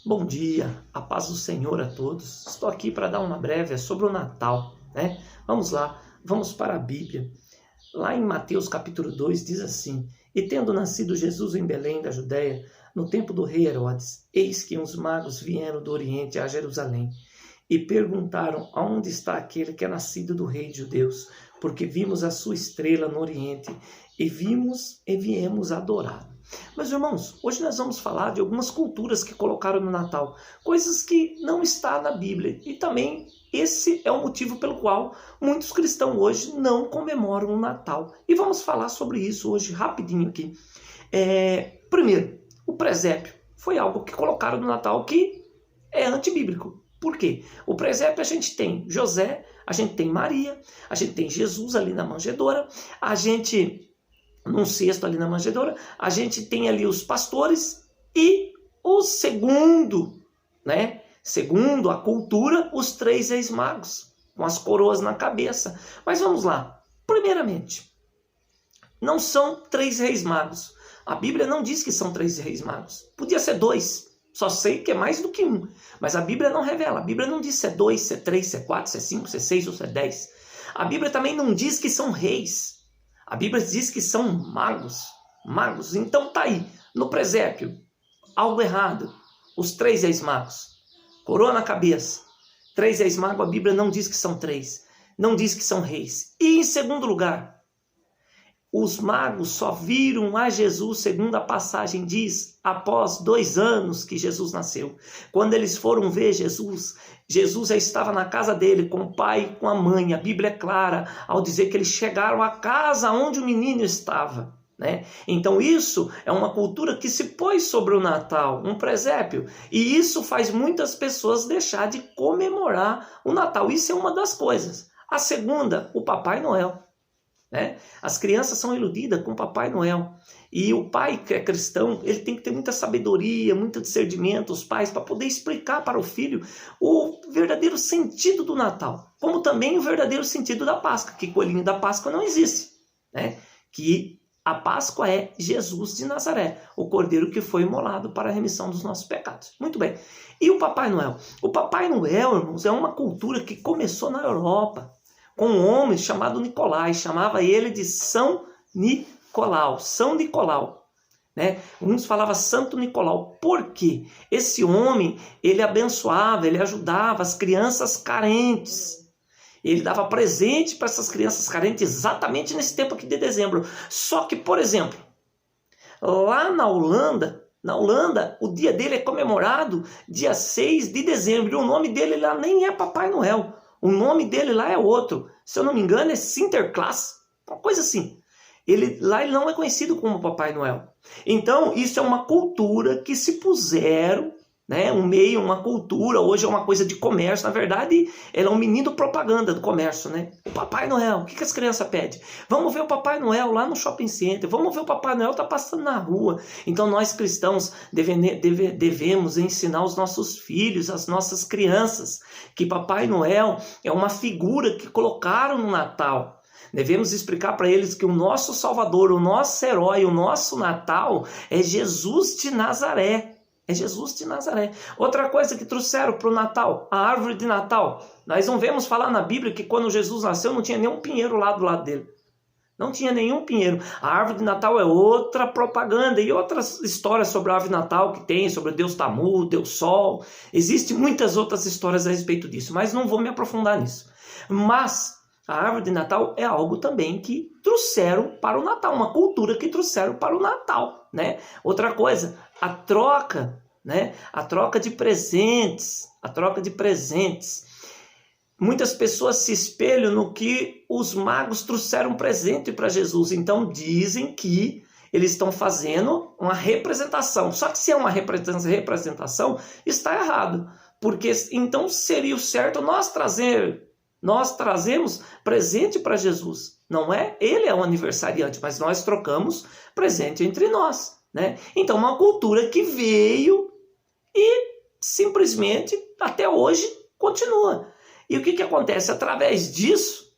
Bom dia, a paz do Senhor a todos. Estou aqui para dar uma breve sobre o Natal, né? Vamos lá, vamos para a Bíblia. Lá em Mateus capítulo 2 diz assim: E tendo nascido Jesus em Belém da Judéia, no tempo do rei Herodes, eis que uns magos vieram do Oriente a Jerusalém e perguntaram: aonde está aquele que é nascido do rei de Judeus? Porque vimos a sua estrela no Oriente e viemos adorar. Meus irmãos, hoje nós vamos falar de algumas culturas que colocaram no Natal, coisas que não está na Bíblia. E também esse é o motivo pelo qual muitos cristãos hoje não comemoram o Natal. E vamos falar sobre isso hoje rapidinho aqui. Primeiro, o presépio foi algo que colocaram no Natal que é antibíblico. Por quê? O presépio a gente tem José, a gente tem Maria, a gente tem Jesus ali na manjedoura, a gente num cesto ali na manjedoura, a gente tem ali os pastores e o segundo a cultura, os 3 reis magos, com as coroas na cabeça. Mas vamos lá. Primeiramente, não são 3 reis magos. A Bíblia não diz que são 3 reis magos. Podia ser 2. Só sei que é mais do que 1. Mas a Bíblia não revela. A Bíblia não diz se é 2, se é 3, se é 4, se é 5, se é 6 ou se é 10. A Bíblia também não diz que são reis. A Bíblia diz que são magos. Magos. Então tá aí. No presépio, algo errado. Os 3 reis magos. Coroa na cabeça. 3 reis magos, a Bíblia não diz que são 3. Não diz que são reis. E em segundo lugar, os magos só viram a Jesus, segundo a passagem diz, após 2 anos que Jesus nasceu. Quando eles foram ver Jesus, Jesus já estava na casa dele, com o pai e com a mãe. A Bíblia é clara ao dizer que eles chegaram à casa onde o menino estava, né? Então isso é uma cultura que se pôs sobre o Natal, um presépio. E isso faz muitas pessoas deixar de comemorar o Natal. Isso é uma das coisas. A segunda, o Papai Noel. As crianças são iludidas com o Papai Noel. E o pai que é cristão, ele tem que ter muita sabedoria, muito discernimento, os pais, para poder explicar para o filho o verdadeiro sentido do Natal. Como também o verdadeiro sentido da Páscoa, que coelhinho da Páscoa não existe. Que a Páscoa é Jesus de Nazaré, o cordeiro que foi imolado para a remissão dos nossos pecados. Muito bem. E o Papai Noel? O Papai Noel, irmãos, é uma cultura que começou na Europa, com um homem chamado Nicolai, chamava ele de São Nicolau, São Nicolau, Uns falavam Santo Nicolau. Por quê? Esse homem, ele abençoava, ele ajudava as crianças carentes. Ele dava presente para essas crianças carentes exatamente nesse tempo aqui de dezembro. Só que, por exemplo, lá na Holanda, o dia dele é comemorado dia 6 de dezembro, e o nome dele lá nem é Papai Noel. O nome dele lá é outro. Se eu não me engano, é Sinterklaas. Uma coisa assim. Ele não é conhecido como Papai Noel. Então, isso é uma cultura que se puseram, uma cultura, hoje é uma coisa de comércio. Na verdade, ela é um menino propaganda do comércio, O Papai Noel, o que as crianças pedem? Vamos ver o Papai Noel lá no shopping center. Vamos ver o Papai Noel tá passando na rua. Então, nós cristãos devemos ensinar os nossos filhos, as nossas crianças, que Papai Noel é uma figura que colocaram no Natal. Devemos explicar para eles que o nosso Salvador, o nosso herói, o nosso Natal é Jesus de Nazaré. É Jesus de Nazaré. Outra coisa que trouxeram para o Natal, a árvore de Natal. Nós não vemos falar na Bíblia que quando Jesus nasceu não tinha nenhum pinheiro lá do lado dele. Não tinha nenhum pinheiro. A árvore de Natal é outra propaganda. E outras histórias sobre a árvore de Natal que tem, sobre o Deus Tamu, Deus Sol. Existem muitas outras histórias a respeito disso, mas não vou me aprofundar nisso. Mas a árvore de Natal é algo também que trouxeram para o Natal, uma cultura que trouxeram para o Natal, Outra coisa, a troca de presentes, Muitas pessoas se espelham no que os magos trouxeram presente para Jesus, então dizem que eles estão fazendo uma representação. Só que se é uma representação, está errado, porque então seria o certo nós trazemos presente para Jesus. Não é? Ele é o aniversariante, mas nós trocamos presente entre nós, Então, uma cultura que veio e simplesmente até hoje continua. E o que acontece? Através disso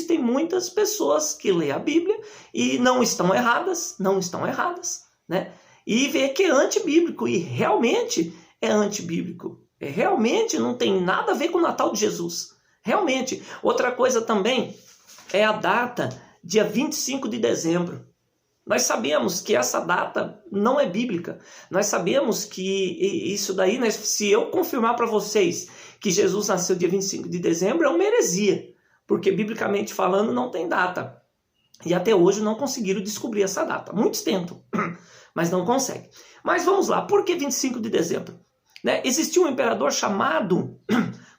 tem muitas pessoas que lêem a Bíblia e não estão erradas, E vê que é antibíblico e realmente é antibíblico. Realmente não tem nada a ver com o Natal de Jesus. Realmente. Outra coisa também é a data, dia 25 de dezembro. Nós sabemos que essa data não é bíblica. Nós sabemos que isso daí, se eu confirmar para vocês que Jesus nasceu dia 25 de dezembro, é uma heresia. Porque, biblicamente falando, não tem data. E até hoje não conseguiram descobrir essa data. Muitos tentam, mas não conseguem. Mas vamos lá, por que 25 de dezembro? Existia um imperador chamado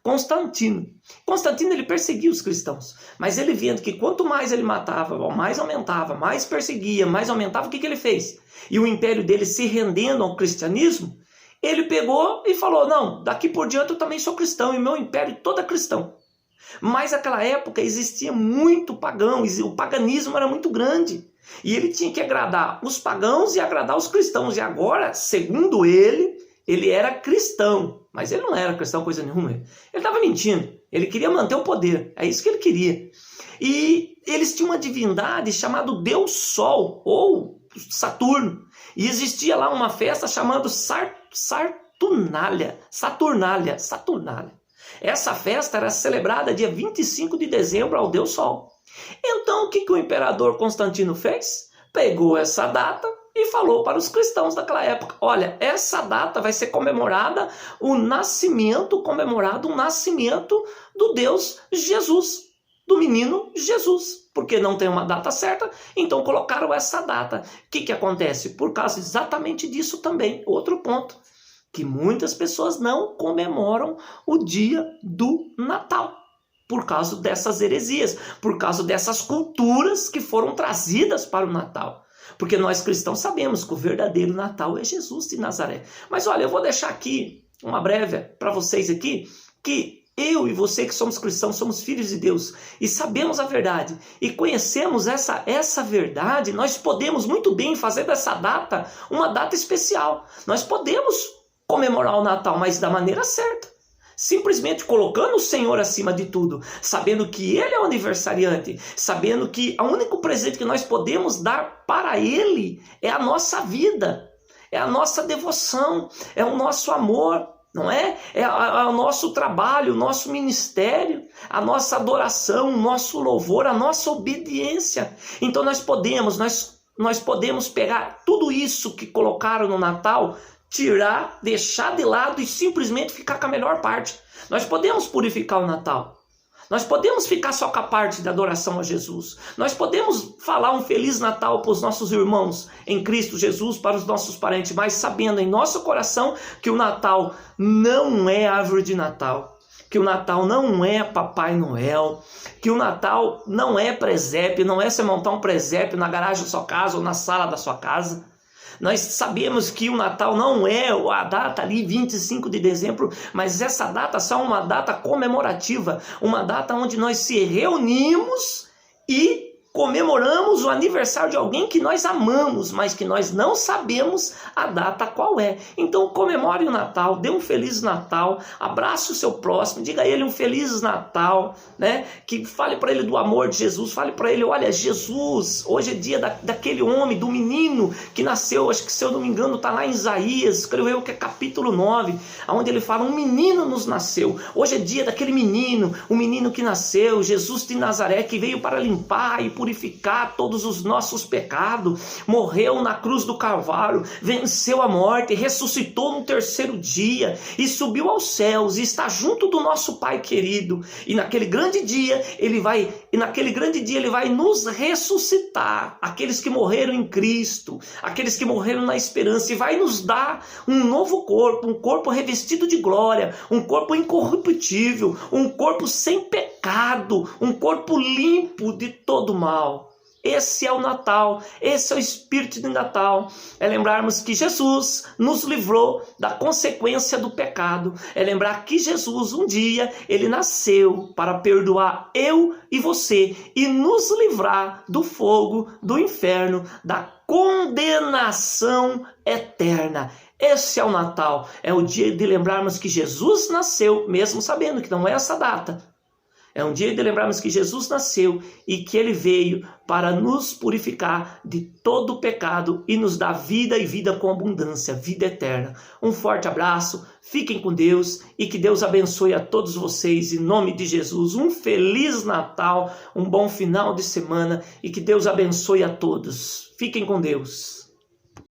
Constantino. Constantino, ele perseguia os cristãos, mas ele vendo que quanto mais ele matava, mais aumentava, mais perseguia, mais aumentava, o que ele fez? E o império dele se rendendo ao cristianismo, ele pegou e falou, não, daqui por diante eu também sou cristão, e meu império todo é cristão. Mas naquela época existia muito pagão, o paganismo era muito grande, e ele tinha que agradar os pagãos e agradar os cristãos, e agora, segundo ele era cristão, mas ele não era cristão coisa nenhuma. Ele estava mentindo, ele queria manter o poder, é isso que ele queria. E eles tinham uma divindade chamada Deus Sol, ou Saturno, e existia lá uma festa chamada Saturnália. Essa festa era celebrada dia 25 de dezembro ao Deus Sol. Então o que o imperador Constantino fez? Pegou essa data e falou para os cristãos daquela época, olha, essa data vai ser comemorado o nascimento do Deus Jesus, do menino Jesus, porque não tem uma data certa, então colocaram essa data. O que acontece? Por causa exatamente disso também, outro ponto, que muitas pessoas não comemoram o dia do Natal, por causa dessas heresias, por causa dessas culturas que foram trazidas para o Natal. Porque nós cristãos sabemos que o verdadeiro Natal é Jesus de Nazaré. Mas olha, eu vou deixar aqui uma breve para vocês aqui, que eu e você que somos cristãos, somos filhos de Deus e sabemos a verdade e conhecemos essa verdade, nós podemos muito bem fazer dessa data uma data especial. Nós podemos comemorar o Natal, mas da maneira certa. Simplesmente colocando o Senhor acima de tudo, sabendo que Ele é o aniversariante, sabendo que o único presente que nós podemos dar para Ele é a nossa vida, é a nossa devoção, é o nosso amor, não é? É o nosso trabalho, o nosso ministério, a nossa adoração, o nosso louvor, a nossa obediência. Então nós podemos pegar tudo isso que colocaram no Natal, tirar, deixar de lado e simplesmente ficar com a melhor parte. Nós podemos purificar o Natal. Nós podemos ficar só com a parte da adoração a Jesus. Nós podemos falar um Feliz Natal para os nossos irmãos em Cristo Jesus, para os nossos parentes, mas sabendo em nosso coração que o Natal não é árvore de Natal, que o Natal não é Papai Noel, que o Natal não é presépio, não é você montar um presépio na garagem da sua casa ou na sala da sua casa. Nós sabemos que o Natal não é a data ali 25 de dezembro, mas essa data só é uma data comemorativa, uma data onde nós se reunimos e comemoramos o aniversário de alguém que nós amamos, mas que nós não sabemos a data qual é. Então comemore o Natal, dê um Feliz Natal, abrace o seu próximo, diga a ele um Feliz Natal, né? Que fale para ele do amor de Jesus, fale para ele, olha, Jesus, hoje é dia daquele homem, do menino que nasceu, acho que se eu não me engano está lá em Isaías, escreveu que é capítulo 9, onde ele fala, um menino nos nasceu, hoje é dia daquele menino, o menino que nasceu, Jesus de Nazaré, que veio para limpar e purificar todos os nossos pecados, morreu na cruz do Calvário, venceu a morte, ressuscitou no terceiro dia e subiu aos céus e está junto do nosso Pai querido. E naquele grande dia ele vai nos ressuscitar, aqueles que morreram em Cristo, aqueles que morreram na esperança, e vai nos dar um novo corpo, um corpo revestido de glória, um corpo incorruptível, um corpo sem pecado, um corpo limpo de todo mal. Esse é o Natal, esse é o espírito de Natal, é lembrarmos que Jesus nos livrou da consequência do pecado, é lembrar que Jesus um dia, ele nasceu para perdoar eu e você e nos livrar do fogo, do inferno, da condenação eterna. Esse é o Natal, é o dia de lembrarmos que Jesus nasceu, mesmo sabendo que não é essa data, É um dia de lembrarmos que Jesus nasceu e que ele veio para nos purificar de todo o pecado e nos dar vida e vida com abundância, vida eterna. Um forte abraço, fiquem com Deus e que Deus abençoe a todos vocês em nome de Jesus. Um feliz Natal, um bom final de semana e que Deus abençoe a todos. Fiquem com Deus.